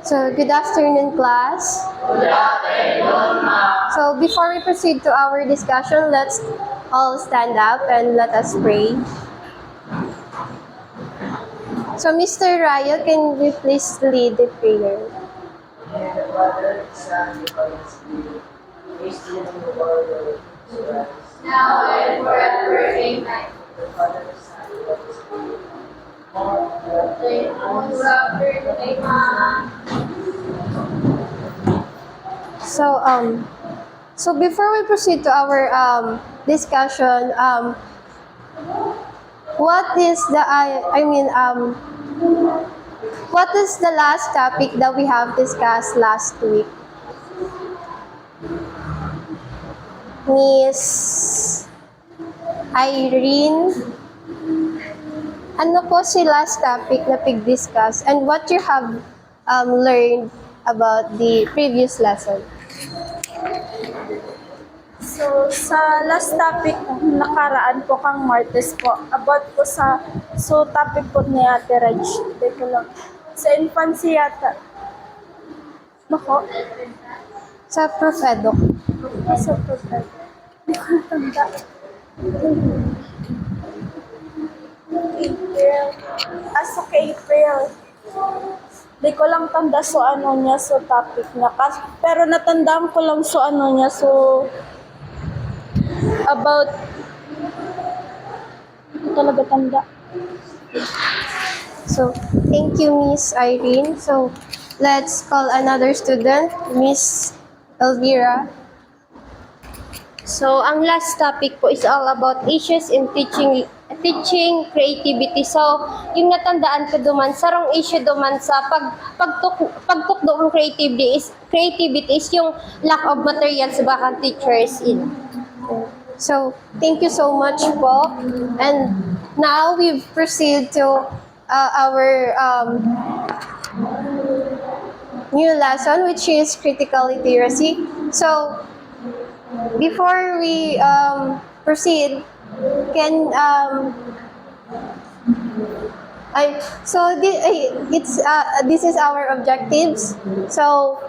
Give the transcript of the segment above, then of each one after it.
So, good afternoon, class. Good afternoon, ma'am. So, before we proceed to our discussion, let's all stand up and let us pray. So, Mr. Raya, can you please lead the prayer? And the Father, the Son, and the Holy Spirit. Praise to you, the Lord, now and forever. Amen. the Father, the Son, and the Holy Spirit. So before we proceed to our discussion, what is what is the last topic that we have discussed last week? Miss Irene, ano po si last topic na pig-discuss and what you have learned about the previous lesson? So, sa last topic nakaraan po kang Martes po, about po sa, so topic po ni Ate Raj, dito lang, sa infancy yata. Nako, Sa Prof. Edo. sa profile. Hindi ko natanda. April. Sa April. Hindi ko lang tanda so ano niya, so topic niya. Pero natandaan ko lang so ano niya, so about hindi ko talaga tanda. So, thank you, Miss Irene. So, let's call another student, Miss Elvira. So, ang last topic po is all about issues in teaching creativity. So, yung natandaan ko duman, sarong issue duman sa pagtukdo ng creativity is yung lack of materials baka teachers in. So, thank you so much po. And now we proceed to our new lesson, which is critical literacy. So, before we proceed, can this is our objectives. So,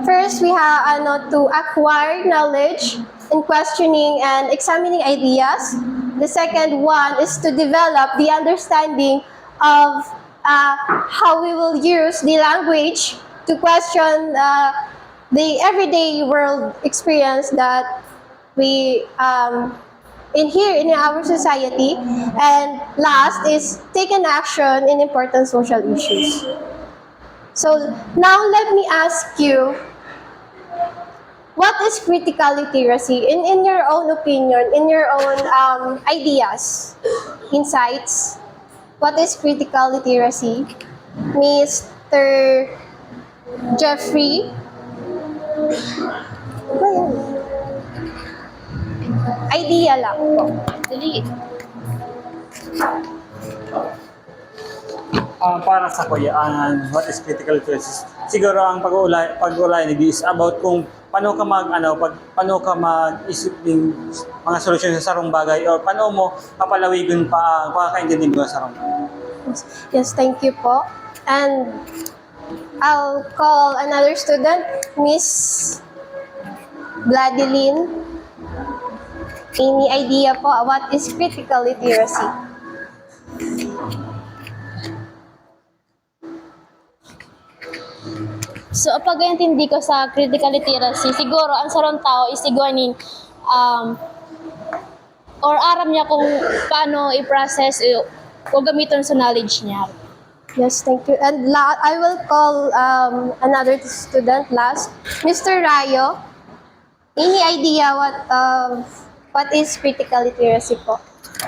first we have to acquire knowledge in questioning and examining ideas. The second one is to develop the understanding of how we will use the language to question the everyday world experience that we in our society. And last is take an action in important social issues. So now let me ask you, what is critical literacy in your own opinion, in your own ideas, insights? What is critical literacy? Mr. Jeffrey? Ano yan? Idea lang po. Dali. Para sa kuyaan, what is critical literacy? Siguro ang pag-uulay is about kung paano ka mag-isip ng mga solusyon sa sarong bagay o paano mo papalawigan pa ang pagkakaintindi mo sa sarong. Yes, thank you po. And I'll call another student, Miss Vladeline. Any idea po what is critical literacy? So, pag-intindi ko sa critical literacy, siguro ang sarong tao is iguanin or aram niya kung paano i-process o gamitin sa knowledge niya. Yes, thank you. And I will call another student last, Mr. Rayo. Any idea what is critical literacy po?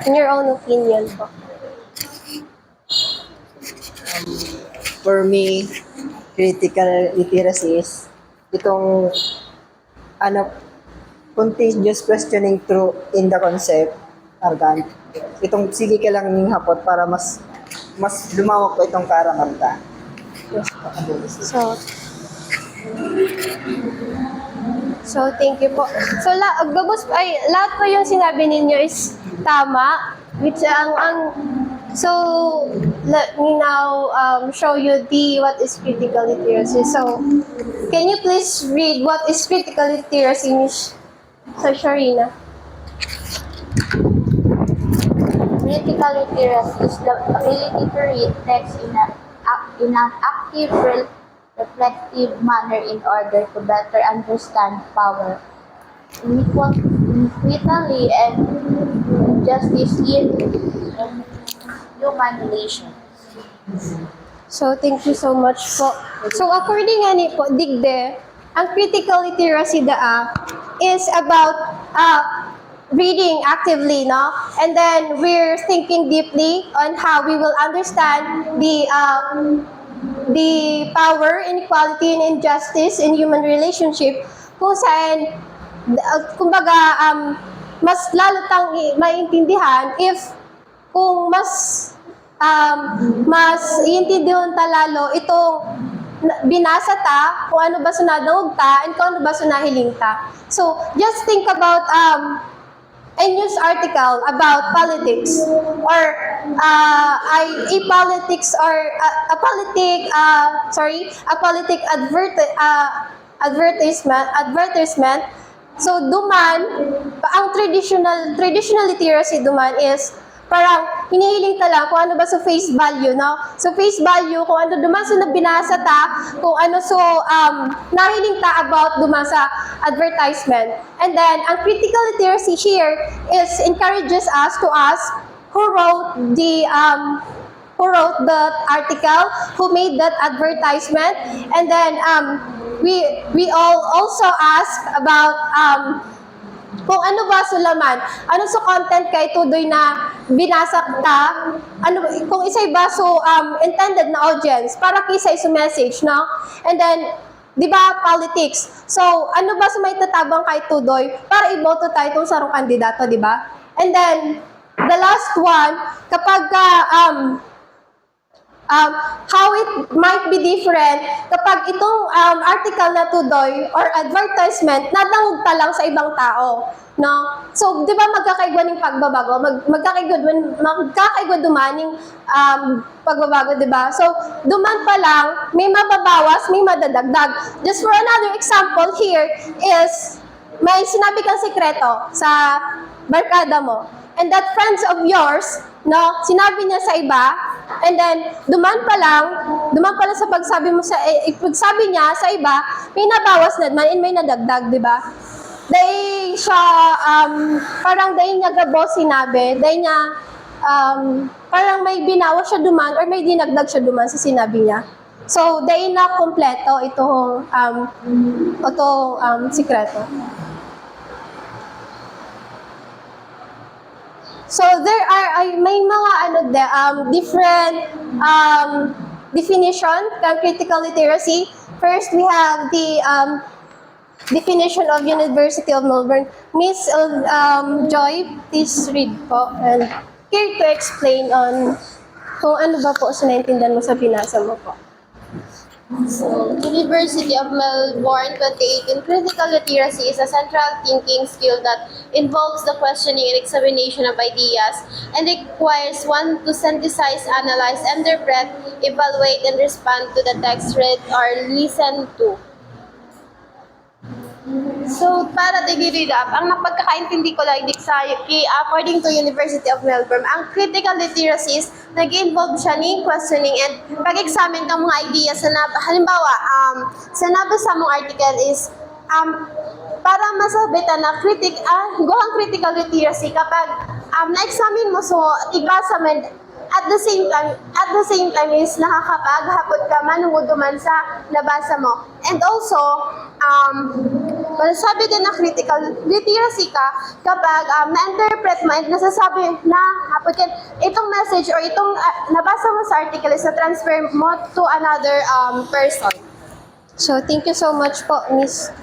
In your own opinion po. For me, critical literacy is itong continuous questioning through in the concept, argan. Itong sige ka lang ning hapot para mas lumawak pa itong kaaramarta. So thank you po. So lahat po yung sinabi ninyo is tama, which ang So let me now show you what is critical literacy. So can you please read what is critical literacy, Miss Sharina? Critical literacy is the ability to read text in an active, reflective manner in order to better understand power, inequality, and justice in human relations. So, thank you so much po. So, according nga ni po, digde, ang critical literacy is about reading actively, no? And then, we're thinking deeply on how we will understand the power, inequality, and injustice in human relationship kung saan, kumbaga, mas lalo tang maintindihan if kung mas iintindihan ta lalo itong binasa ta, kung ano ba sunadawag ta, and kung ano ba sunahiling ta. So, just think about a news article about politics or a politics or a politic advertisement. So, duman, ang traditional literacy duman is parang hinihiling ta lang kung ano ba sa face value, no? So, face value, kung ano duman sa nabinasa ta, kung ano nahiling ta about duman sa advertisement. And then, ang critical literacy here is encourages us to ask who wrote the article, who made that advertisement, and then we all also ask about kung ano ba sulaman, ano sa content kay tudoy na binasa ta, ano kung isay ba intended na audience para kisay sa message, no? And then di ba politics. So ano ba sa may tatabang kay tudoy para iboto tayo itong sarong kandidato, di ba? And then the last one, kapag how it might be different kapag itong article na tudoy or advertisement nadangog ta lang sa ibang tao, no? So, di ba magkakaigwa ng pagbabago? Magkakaigwa dumaning pagbabago, di ba? So, duman pa lang, may mababawas, may madadagdag. Just for another example here is, may sinabi kang sekreto sa barkada mo. And that friends of yours, no, sinabi niya sa iba, and then duman pa lang sa pagsabi niya sa iba, may nabawas na naman and may nadagdag, di ba? Dahil siya, parang dahil niya gabo sinabi, dahil niya, parang may binawas siya duman or may dinagdag siya duman sa sinabi niya. So, dahil na kompleto itong sikreto. So there are may mga different definition ng critical literacy. First, we have the definition of University of Melbourne. Miss Joy, please read po and care to explain on kung ano ba po sa naintindihan mo sa binasa mo po. So, University of Melbourne 2018, critical literacy is a central thinking skill that involves the questioning and examination of ideas and requires one to synthesize, analyze, interpret, evaluate, and respond to the text read or listen to. So, para tigilid up, ang napagkakaintindi ko lang according to University of Melbourne, ang critical literacy is nag-involve siya ni questioning and pag-examine ng mga ideas na halimbawa, sa nabasa mong article is para masabitan na gohang critical literacy kapag na-examine mo so ibasa man at the same time is nakakapaghapot ka manuduman sa nabasa mo. And also, masasabi din na critical literacy ka kapag na-interpret mo and nasasabi na hapot ka itong message or itong nabasa mo sa article is na-transfer mo to another person. So, thank you so much po, Miss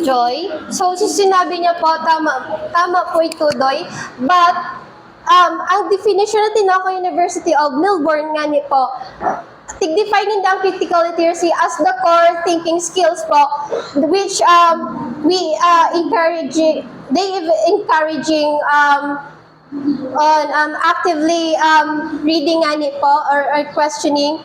Joy. So, sinabi niya po, tama po ito, Doy. But, ang definition natin ako University of Melbourne nga niyo po, defining the critical literacy as the core thinking skills po, which on actively reading ani po or questioning.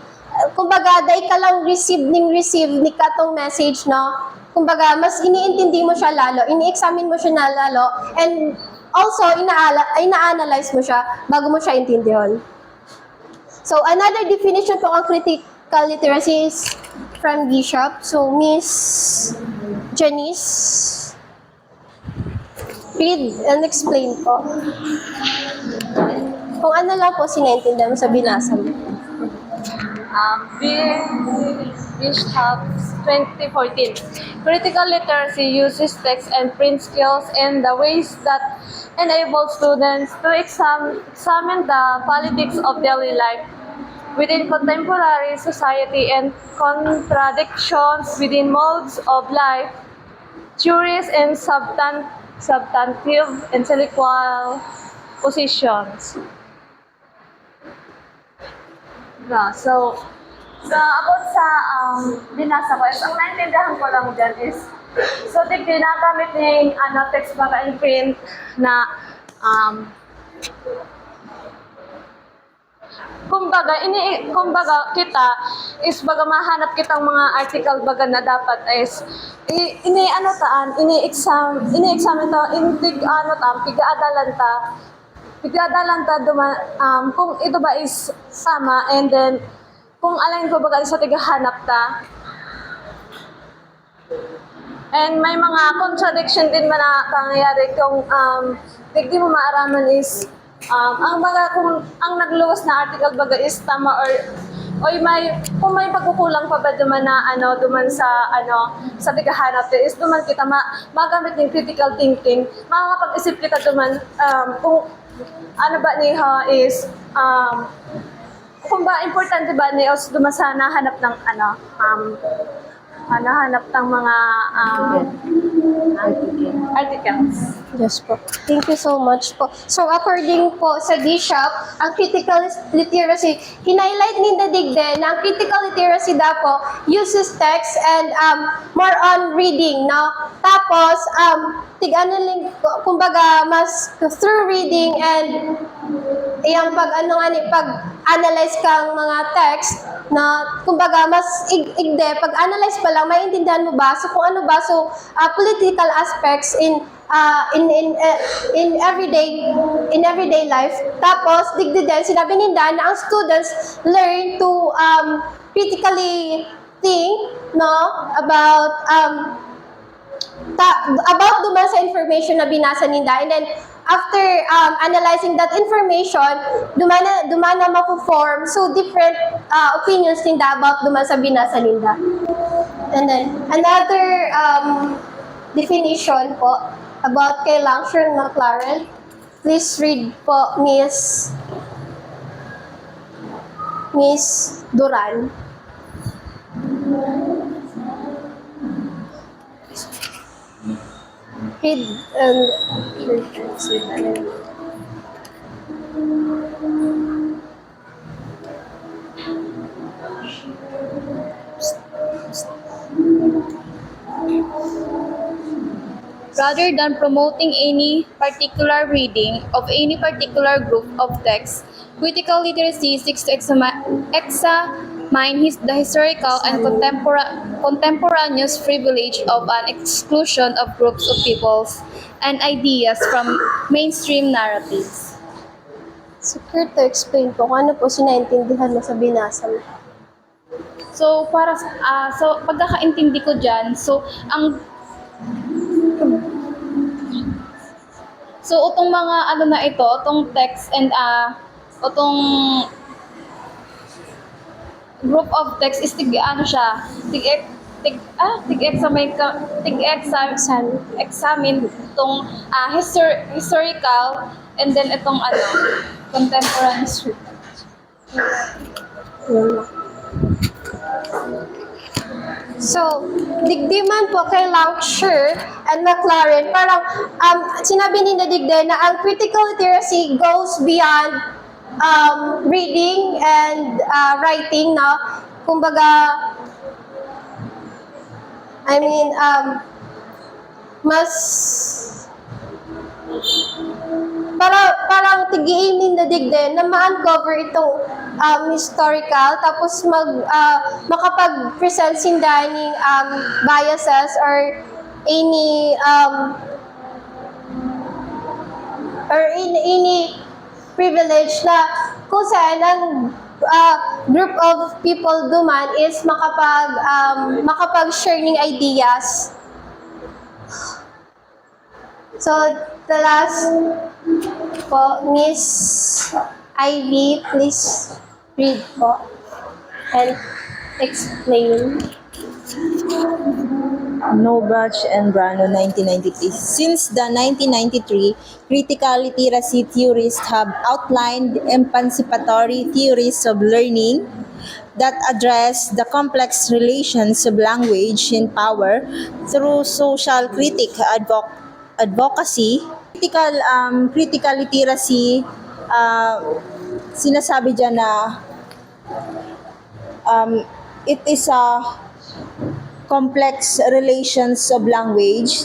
Kumbaga, dahil ka lang receive ni katong message, no? Kumbaga, mas iniintindi mo siya lalo, ini-examine mo siya na lalo, and also, ina-analyze mo siya bago mo siya intindihan. So, another definition po ang critical literacy is from Bishop. So, Miss Janice, read and explain po. Kung ano lang po sinaintindihan mo sa binasa mo. Bishop 2014. Critical literacy uses text and print skills in the ways that enable students to examine the politics of daily life within contemporary society and contradictions within modes of life, theories and substantive intellectual positions. So about sa binasa ko, ang naintindihan ko lang dyan is, so ginagamit ng text baga and print na kumbaga kita is baga mahanap kitang mga article baga na dapat is ini-examine ta pigadalan ta kung ito ba is sama, and then kung alin ko baga sa tigahanap ta. And may mga contradiction din man na pangyayari kung di mo maaraman is ang baga kung ang nagluwas na article baga is tama or kung may pagkukulang pa ba duman na duman sa sa tigahanap is duman kita magamit ng critical thinking, makakapag-isip kita duman kung ano ba niya is kung ba importante ba niya os duman sa nahanap ng nahanap ng mga articles. Yes po. Thank you so much po. So, according po sa Bishop, ang critical literacy, hinighlight ni Dadigde na ang critical literacy daw po uses text and more on reading, no? Tapos, kumbaga, mas through reading and iyang pag-analyze kang mga text na kumbaga mas igde pag-analyze pa lang maintindihan mo ba so kung ano ba so political aspects in everyday life. Tapos digdi din sinabi ni Dan na ang students learn to critically think, no, about duman sa information na binasa ninda, and then after analyzing that information, duman na mapo-form so different opinions ninda about duman sa binasa ninda. And then another definition po about kay Langston Maclaren. Please read po, Miss Duran. Read and Rather than promoting any particular reading of any particular group of texts, critical literacy seeks to examine the historical and contemporaneous privilege of an exclusion of groups of peoples and ideas from mainstream narratives. So, Kurt, to explain po kung ano po sinaintindihan mo sa binasa mo. So, so pagkakaintindi ko dyan, itong mga itong text and itong group of text is examine itong historical and then itong contemporaneous. So, digdiman po kay Langston and Maclaren, parang sinabi ni Digde na ang critical literacy goes beyond reading and writing, no? Kumbaga, mas parang tig-aiming na din na ma-uncover itong historical, tapos makapag-present sindaning biases or any privilege na kung saan ang group of people duman is makapag-share ng ideas. So, the last po, Miss Ivy, please read po and explain. Nobach and Brano, 1993. Since the 1993, critical literacy theorists have outlined emancipatory theories of learning that address the complex relations of language and power through social advocacy. Critical literacy, sinasabi dyan na it is a complex relations of language.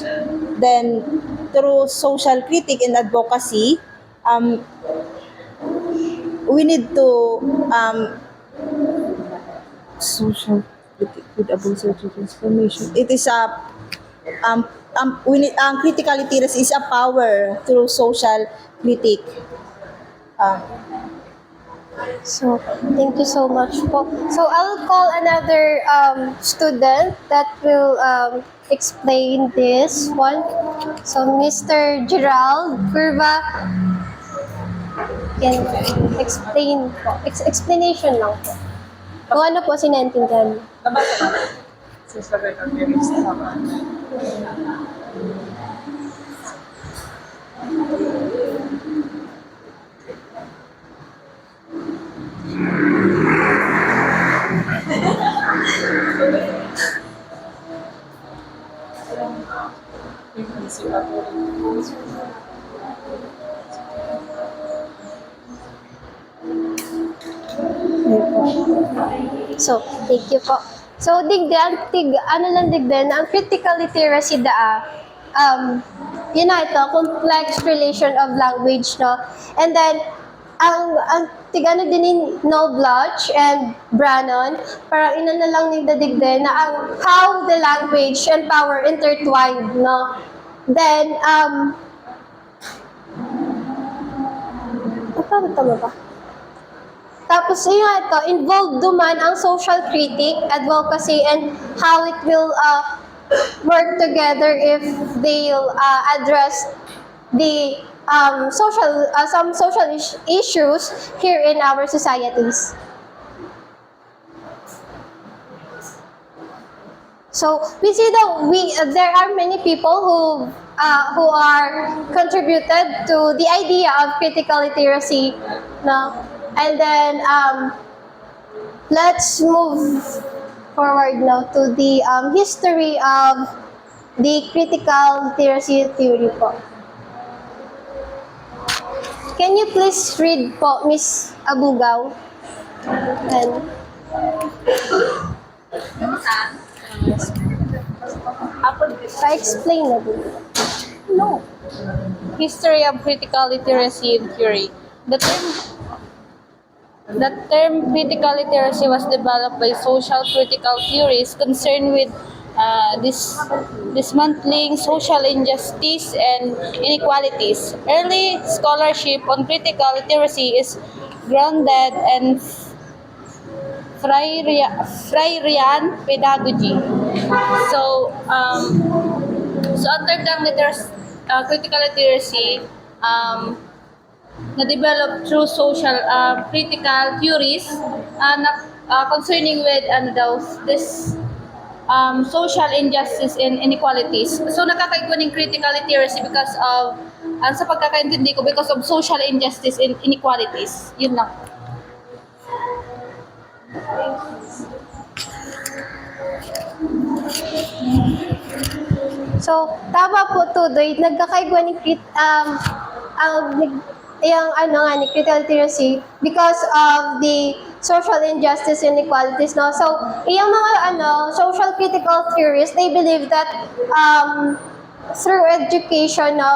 Then, through social critique and advocacy, we need to social critique with about social transformation. It is a critical literacy is a power through social critique. So, thank you so much po. So, I'll call another student that will explain this one. So, Mr. Gerald Curva can explain po. Explanation lang po. Kung ano po sinaintindihan mo. So, thank you po. So, digden, ang critical literacy yun na ito, complex relation of language, no? And then, ang din ni Nobloch and Brannon, parang ina na lang nagdadigden na ang how the language and power intertwined, no? Then, tama ba? Tapos yun ito, involved duman ang social critique, advocacy, and how it will work together if they'll address the some social issues here in our societies. So we see that there are many people who are contributed to the idea of critical literacy, no? And then let's move forward now to the history of the critical literacy theory po. Can you please read po, Miss Abugaw? And explain na din. History of critical literacy theory. The term critical literacy was developed by social critical theories concerned with dismantling social injustice and inequalities. Early scholarship on critical literacy is grounded in Freirean pedagogy. So under the critical literacy, na-develop through social critical theories concerning with this social injustice and inequalities. So nakakaigwa ng critical literacy because of sa pagkakaintindi ko, because of social injustice and inequalities. Yun lang. So, tama po to, Doy. Nagkakaigwa ni ni critical literacy because of the social injustice and inequalities, no? So, iyang mga social critical theories, they believe that through education, no,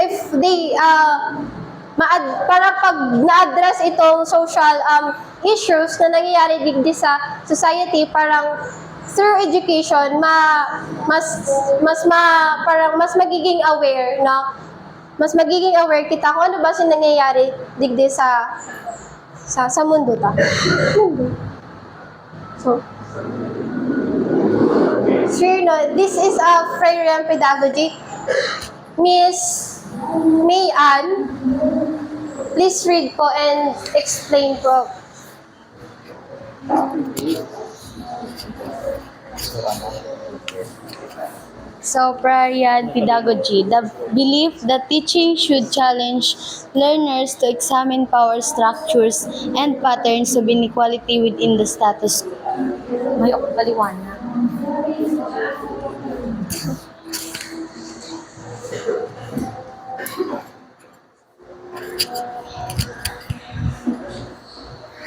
if they para pag na-address itong social issues na nangyayari digdi sa society, parang through education parang mas magiging aware, no, mas magiging aware kita kung ano ba yung nangyayari digdi sa mundo ta. So, sure, no, this is a Freirean pedagogy. Miss May Ann, please read po and explain po. So, Freirean pedagogy, the belief that teaching should challenge learners to examine power structures and patterns of inequality within the status quo. May paliwanag.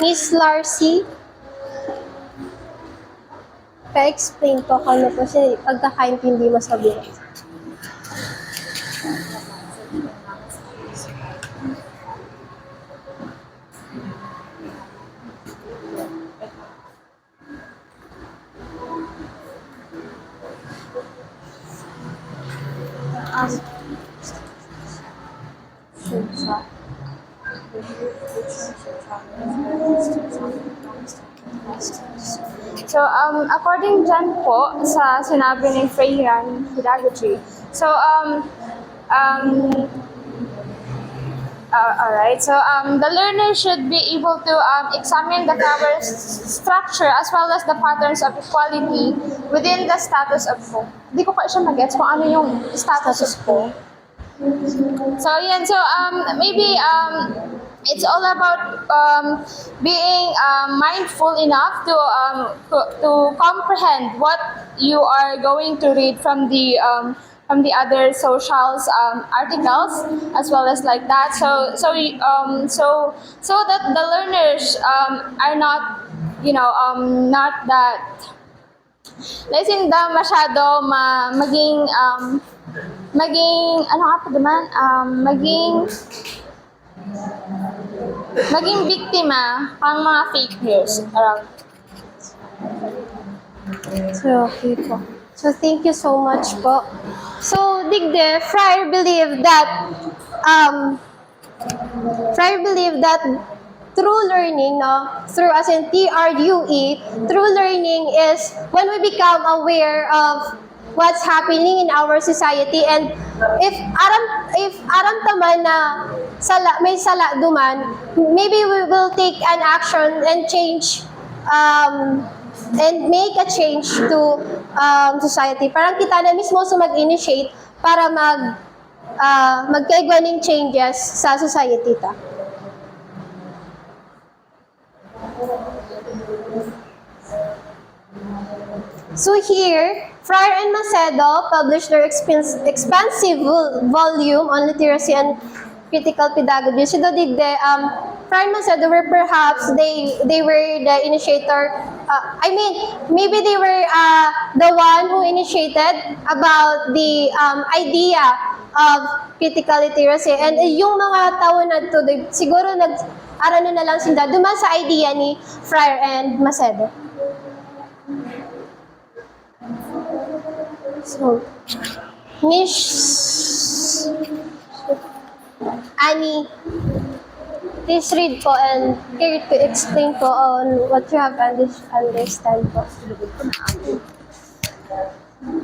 Miss Larcy, pa-explain po kung ano po siya pagkakaintindi mo sa bilang. So, according dyan po sa sinabi ng Freirean pedagogy, so, alright, so, the learner should be able to examine the power structure as well as the patterns of equality within the status of quo. Hindi ko pa siya mag-gets kung ano yung status quo. So, yan, so, maybe, it's all about being mindful enough to comprehend what you are going to read from the other socials articles as well as like that. So that the learners are not, not that hindi masyado maging ano nga pa naman, maging biktima ang mga fake news around. So, okay po. So, thank you so much po. So, digde, Friar believe that true learning, no, through as in TRUE, true learning is when we become aware of what's happening in our society, and if aram taman na may sala duman, maybe we will take an action and change and make a change to society. Parang kita na mismo sa mag-initiate para magkaigwaning changes sa society ta. So here, Friar and Macedo published their expansive volume on literacy and critical pedagogy. So digde, Friar and Macedo were perhaps they were the initiator. Maybe they were the one who initiated about the idea of critical literacy. And yung mga tao na to, siguro nag-arano na lang sila duman sa idea ni Friar and Macedo. So, Miss Annie, please read po and care to explain po on what you have understand po.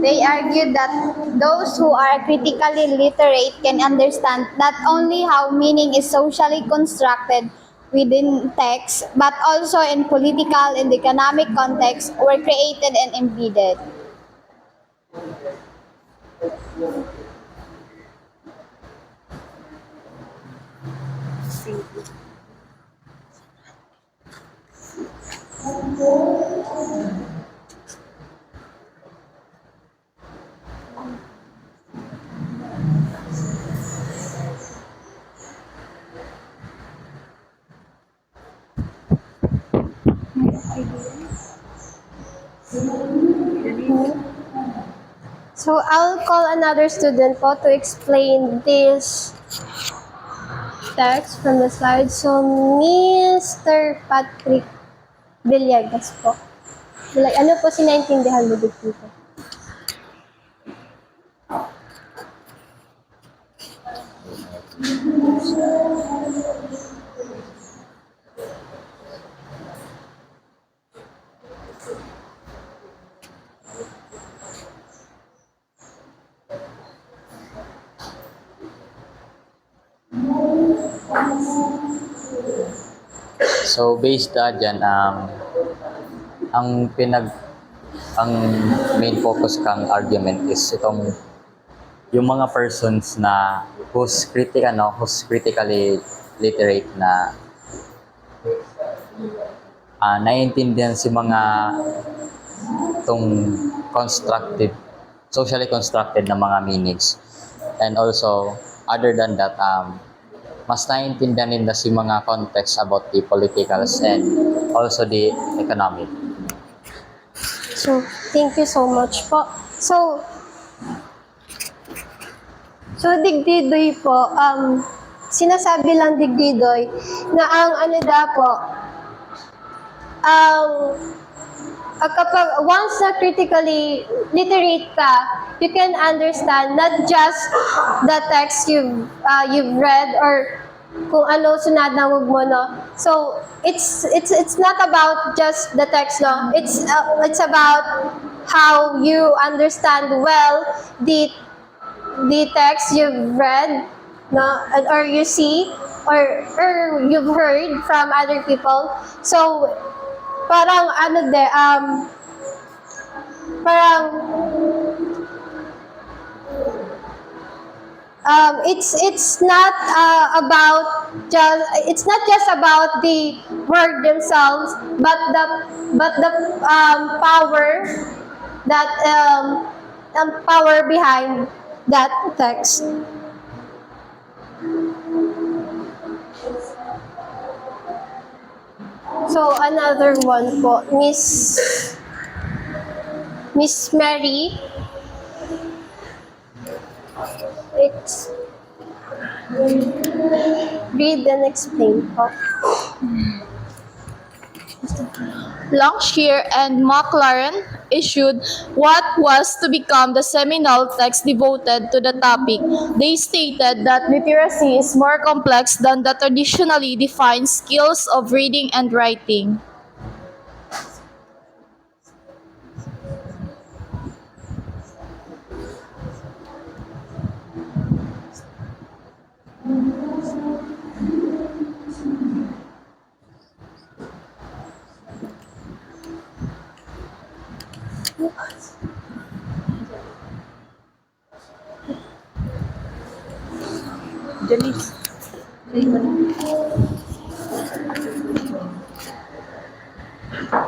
They argued that those who are critically literate can understand not only how meaning is socially constructed within text, but also in political and economic context were created and embedded. So So I'll call another student po to explain this text from the slide. So Mr. Patrick Villegas po. Like, ano po sinaintindihan mo dito? So based dyan, ang ang main focus kang argument is itong yung mga persons na who's critically literate na naiintindihan si mga itong socially constructed na mga meanings. And also, other than that, mas naiintindihan nila si mga context about the politicals and also the economic. So, thank you so much po. So Digdidoy po, sinasabi lang Digdidoy na ang ano daw po, kapag once na critically literate ka, you can understand not just the text you've read or kung ano sunad na wag mo, no. So it's not about just the text, no. It's about how you understand well the text you've read, no, or you see or you've heard from other people. So parang ano de it's not just about the word themselves, but the power that power behind that text. So another one po, Miss Mary. It's read and explain po. Longshire and Maclaren issued what was to become the seminal text devoted to the topic. They stated that literacy is more complex than the traditionally defined skills of reading and writing.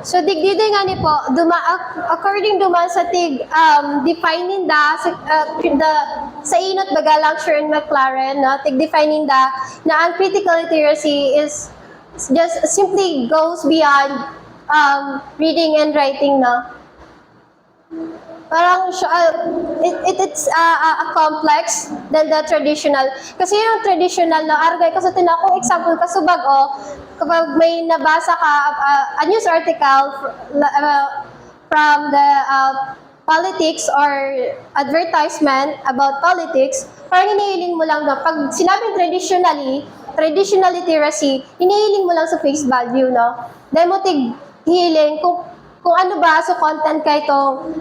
So digdiday nga ni po, according duman sa defining sa inot baga Longshire and Maclaren, no, defining na ang critical literacy is just simply goes beyond reading and writing, no. Parang it's a complex than the traditional. Kasi yung traditional na argay, kasi tinakong example kasubag kapag may nabasa ka a news article from the politics or advertisement about politics, parang hinihiling mo lang na pag sinabing traditional literacy, hinihiling mo lang sa face value, no? Dahil mo hiling kung ano ba sa content kay itong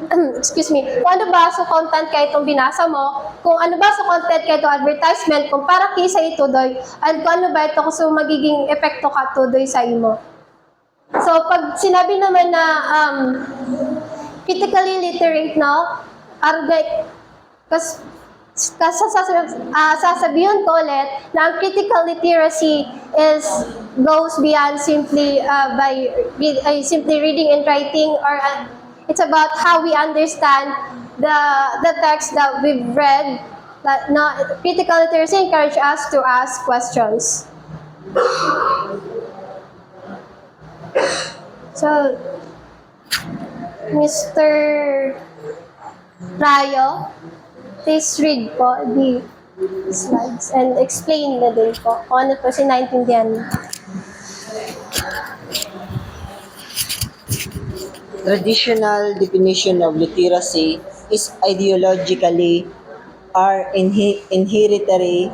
kung ano ba sa content kay itong binasa mo, kung ano ba sa content kay itong advertisement, kung para kisa ito doy, and kung ano ba ito kung so magiging epekto ka to doy sa imo. So pag sinabi naman na critically literate, no, sasabihin ko ulit na ang critical literacy goes beyond simply simply reading and writing, or it's about how we understand the text that we've read. That critical literacy encourages us to ask questions. So, Mr. Rayo, please read po the slides and explain na din po kung ano po sinaintindihan niyo. Traditional definition of literacy is ideologically or inherently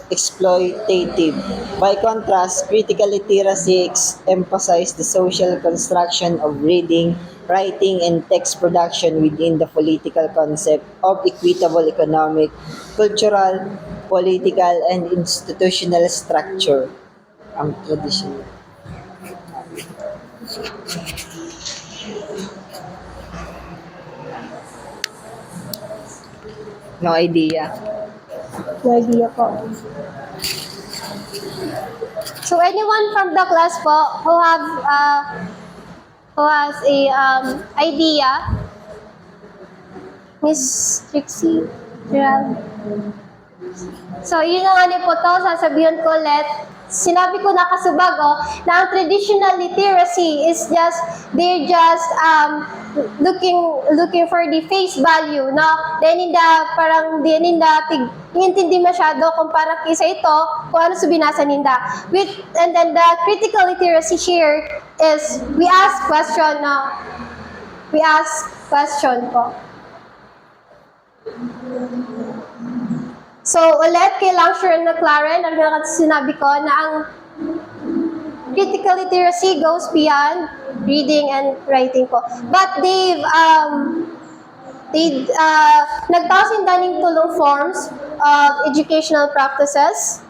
exploitative. By contrast, critical literacy emphasizes the social construction of reading, writing, and text production within the political concept of equitable economic, cultural, political, and institutional structure. Ang traditional. No idea. No idea po. So anyone from the class po who has a idea? Miss Trixie, Gerald. So yun ang ano po to, sasabihin ko ulit. Sinabi ko na kasubag na ang traditional literacy is just, they're just looking for the face value, no? Then parang intindi masyado kung parang kisa ito, kung ano sa binasa ninda. And then the critical literacy here is, we ask question, no? We ask question po. So, ulit, kay Langsure and McLaren, ang sinabi ko na ang critical literacy goes beyond reading and writing po. But nagtasin daning tulong forms of educational practices.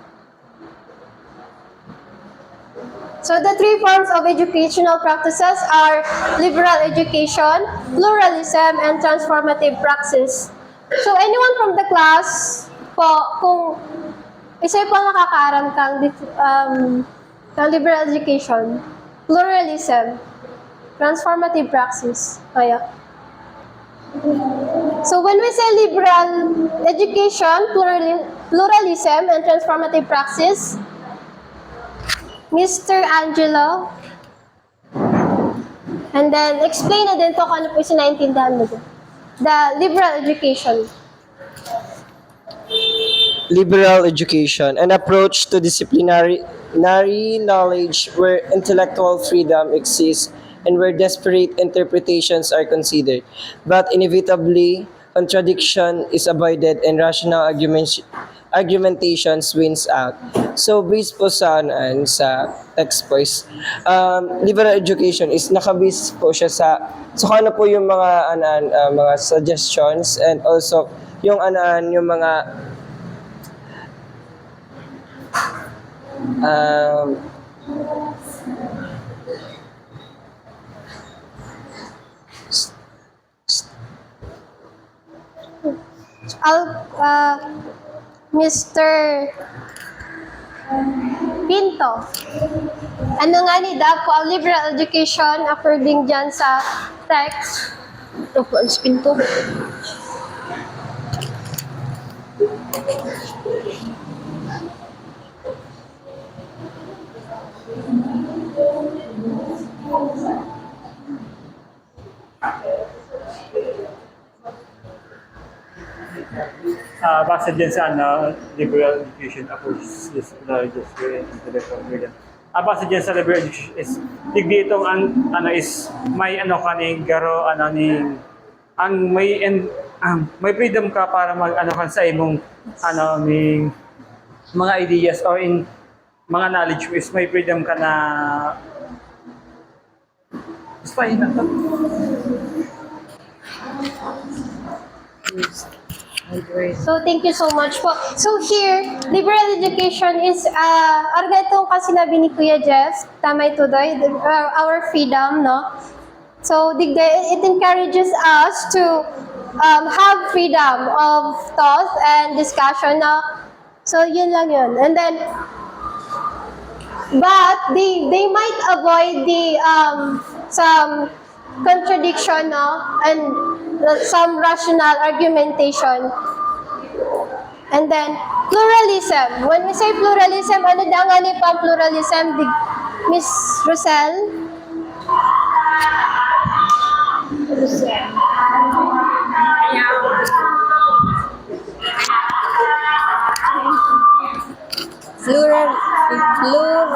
So the three forms of educational practices are liberal education, pluralism, and transformative praxis. So anyone from the class po, kung isa po nakakaaram kang liberal education, pluralism, transformative praxis. Kaya. So when we say liberal education, pluralism, and transformative praxis, Mr. Angelo, and then explain na din to kung ano po sinaintindihan mo din. The liberal education. Liberal education, an approach to disciplinary knowledge where intellectual freedom exists and where disparate interpretations are considered, but inevitably contradiction is avoided and rational argumentations wins out. So based po sa text po is, liberal education is nakabase po siya sa kung ano po yung mga suggestions and also yung yung mga Mr. Pinto, ano nga ni po ang liberal education according dyan sa text? Ito po ang Pinto. Base dyan sa liberal education approach is intellectual freedom. Base dyan sa liberal education is digdi itong is may kaning garo may freedom ka para kan sa imong ning mga ideas or in mga knowledge is may freedom ka na fine na to. So, thank you so much po. So, here, liberal education is, arga itong kasi sinabi ni Kuya Jeff, tama ito doy, our freedom, no? So, it encourages us to have freedom of thought and discussion, no? So, yun lang yun. And then, but they might avoid some contradiction, no? And some rational argumentation. And then, pluralism. When we say pluralism, ano dangan ni pang pluralism? Miss Rosel?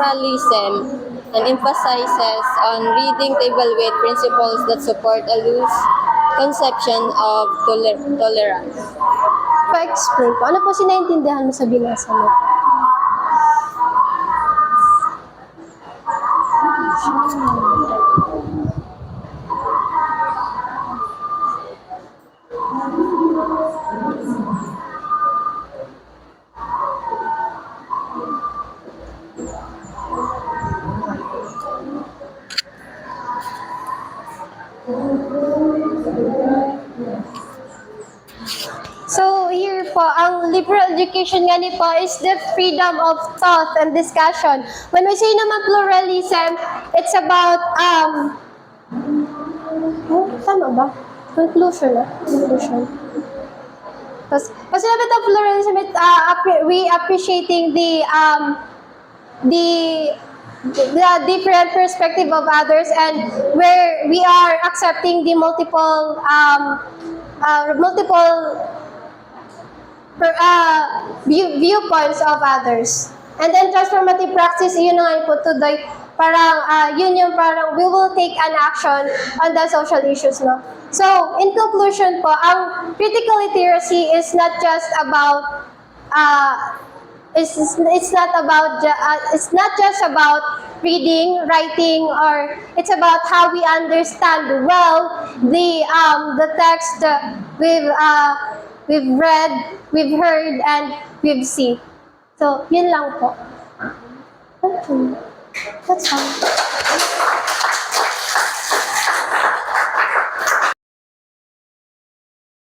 pluralism and emphasizes on reading to evaluate principles that support a loose conception of tolerance. Pa-explain po. Ano po sinaintindihan mo sa binasa mo? So here po, ang liberal education nga ni po is the freedom of thought and discussion. When we say naman pluralism, it's about, tama ba? Conclusion, conclusion. Tapos sinabi ito pluralism, we appreciating the different perspective of others, and where we are accepting the multiple viewpoints of others. And then transformative practice, yun na nga po today, yun yung parang we will take an action on the social issues, no? So, in conclusion po, ang critical literacy is not just about it's not just about reading, writing, or it's about how we understand well the text we've read, we've heard, and we've seen. So, yun lang po. Okay. That's all.